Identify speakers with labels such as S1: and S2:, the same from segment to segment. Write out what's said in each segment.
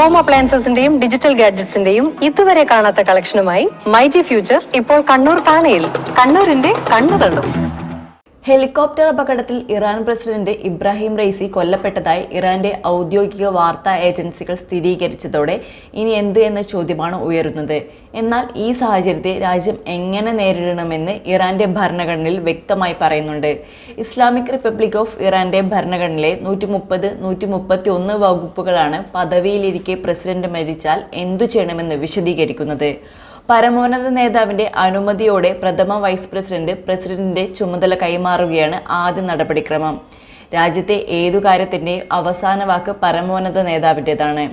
S1: Home അപ്ലയൻസസിന്റെയും digital ഗാഡ്ജറ്റ്സിന്റെയും ഇതുവരെ കാണാത്ത കളക്ഷനുമായി myG future ഇപ്പോൾ കണ്ണൂർ താണയിൽ. കണ്ണൂരിന്റെ കണ്ണു തള്ളും.
S2: ഹെലികോപ്റ്റർ അപകടത്തിൽ ഇറാൻ പ്രസിഡന്റ് ഇബ്രാഹിം റൈസി കൊല്ലപ്പെട്ടതായി ഇറാന്റെ ഔദ്യോഗിക വാർത്താ ഏജൻസികൾ സ്ഥിരീകരിച്ചതോടെ ഇനി എന്ത് എന്ന ചോദ്യമാണ് ഉയരുന്നത്. എന്നാൽ ഈ സാഹചര്യത്തെ രാജ്യം എങ്ങനെ നേരിടണമെന്ന് ഇറാന്റെ ഭരണഘടനയിൽ വ്യക്തമായി പറയുന്നുണ്ട്. ഇസ്ലാമിക് റിപ്പബ്ലിക് ഓഫ് ഇറാന്റെ ഭരണഘടനയിലെ 130, 131 വകുപ്പുകളാണ് പദവിയിലിരിക്കെ പ്രസിഡന്റ് മരിച്ചാൽ എന്തു ചെയ്യണമെന്ന് വിശദീകരിക്കുന്നത്. പരമോന്നത നേതാവിന്റെ അനുമതിയോടെ പ്രഥമ വൈസ് പ്രസിഡന്റിന്റെ ചുമതല കൈമാറുകയാണ് ആദ്യ നടപടിക്രമം. രാജ്യത്തെ ഏതു കാര്യത്തിന്റെയും അവസാന വാക്ക് പരമോന്നത നേതാവിൻ്റെതാണ്.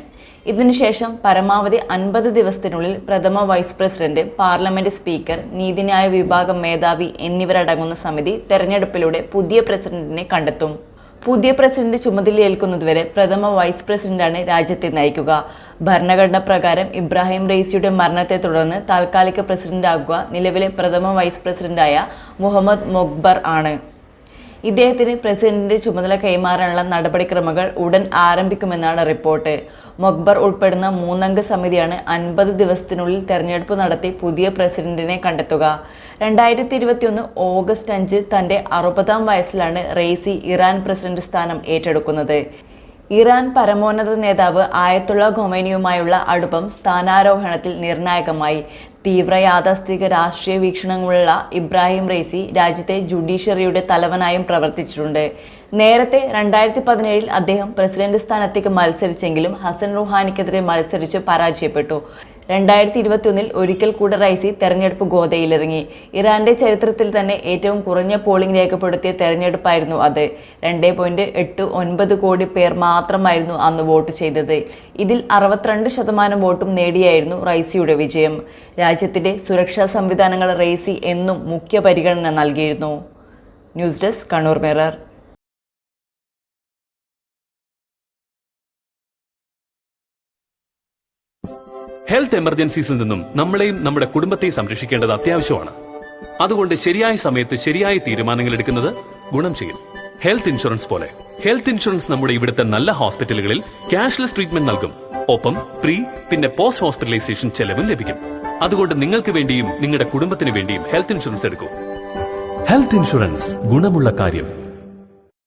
S2: ഇതിനുശേഷം പരമാവധി 50 ദിവസത്തിനുള്ളിൽ പ്രഥമ വൈസ് പ്രസിഡന്റ്, പാർലമെന്റ് സ്പീക്കർ, നീതിന്യായ വിഭാഗം മേധാവി എന്നിവരടങ്ങുന്ന സമിതി തെരഞ്ഞെടുപ്പിലൂടെ പുതിയ പ്രസിഡന്റിനെ കണ്ടെത്തും. പുതിയ പ്രസിഡന്റ് ചുമതലയേൽക്കുന്നതുവരെ പ്രഥമ വൈസ് പ്രസിഡന്റാണ് രാജ്യത്തെ നയിക്കുക. ഭരണഘടന പ്രകാരം ഇബ്രാഹിം റൈസിയുടെ മരണത്തെ തുടർന്ന് താൽക്കാലിക പ്രസിഡന്റാകുക നിലവിലെ പ്രഥമ വൈസ് പ്രസിഡന്റായ മുഹമ്മദ് മൊഖ്ബർ ആണ്. ഇദ്ദേഹത്തിന് പ്രസിഡന്റിന്റെ ചുമതല കൈമാറാനുള്ള നടപടിക്രമങ്ങൾ ഉടൻ ആരംഭിക്കുമെന്നാണ് റിപ്പോർട്ട്. മൊഖ്ബർ ഉൾപ്പെടുന്ന 3-അംഗ സമിതിയാണ് 50 ദിവസത്തിനുള്ളിൽ തെരഞ്ഞെടുപ്പ് നടത്തി പുതിയ പ്രസിഡന്റിനെ കണ്ടെത്തുക. 2021 ഓഗസ്റ്റ് 5 തന്റെ 60-ാം വയസ്സിലാണ് റൈസി ഇറാൻ പ്രസിഡന്റ് സ്ഥാനം ഏറ്റെടുക്കുന്നത്. ഇറാൻ പരമോന്നത നേതാവ് ആയത്തുള്ള ഖൊമൈനിയുമായുള്ള അടുപ്പം സ്ഥാനാരോഹണത്തിൽ നിർണായകമായി. തീവ്ര യാഥാസ്ഥിതിക രാഷ്ട്രീയ വീക്ഷണങ്ങളുള്ള ഇബ്രാഹിം റൈസി രാജ്യത്തെ ജുഡീഷ്യറിയുടെ തലവനായും പ്രവർത്തിച്ചിട്ടുണ്ട്. നേരത്തെ 2017 അദ്ദേഹം പ്രസിഡന്റ് സ്ഥാനത്തേക്ക് മത്സരിച്ചെങ്കിലും ഹസൻ റുഹാനിക്കെതിരെ മത്സരിച്ച് പരാജയപ്പെട്ടു. 2021 ഒരിക്കൽ കൂടെ റൈസി തെരഞ്ഞെടുപ്പ് ഗോതയിലിറങ്ങി. ഇറാന്റെ ചരിത്രത്തിൽ തന്നെ ഏറ്റവും കുറഞ്ഞ പോളിംഗ് രേഖപ്പെടുത്തിയ തെരഞ്ഞെടുപ്പായിരുന്നു അത്. 2.89 കോടി പേർ മാത്രമായിരുന്നു അന്ന് വോട്ട് ചെയ്തത്. ഇതിൽ 62% വോട്ടും നേടിയായിരുന്നു റൈസിയുടെ വിജയം. രാജ്യത്തിന്റെ സുരക്ഷാ സംവിധാനങ്ങൾ റൈസി എന്നും മുഖ്യ പരിഗണന നൽകിയിരുന്നു. News desk, Kannur mirror.
S3: Health എമർജൻസീസിൽ നിന്നും നമ്മളെയും നമ്മുടെ കുടുംബത്തെയും സംരക്ഷിക്കേണ്ടത് അത്യാവശ്യമാണ്. അതുകൊണ്ട് ശരിയായ സമയത്ത് ശരിയായ തീരുമാനങ്ങൾ എടുക്കുന്നത് ഗുണം ചെയ്യും. ഹെൽത്ത് ഇൻഷുറൻസ് പോലെ. ഹെൽത്ത് ഇൻഷുറൻസ് നമ്മുടെ ഇവിടുത്തെ നല്ല ഹോസ്പിറ്റലുകളിൽ ക്യാഷ്ലെസ് ട്രീറ്റ്മെന്റ് നൽകും. ഒപ്പം പിന്നെ പോസ്റ്റ് ഹോസ്പിറ്റലൈസേഷൻ ചെലവും ലഭിക്കും. അതുകൊണ്ട് നിങ്ങൾക്ക് വേണ്ടിയും നിങ്ങളുടെ കുടുംബത്തിന് വേണ്ടിയും ഹെൽത്ത് ഇൻഷുറൻസ് എടുക്കൂ. ഹെൽത്ത് ഇൻഷുറൻസ്, ഗുണമുള്ള കാര്യം.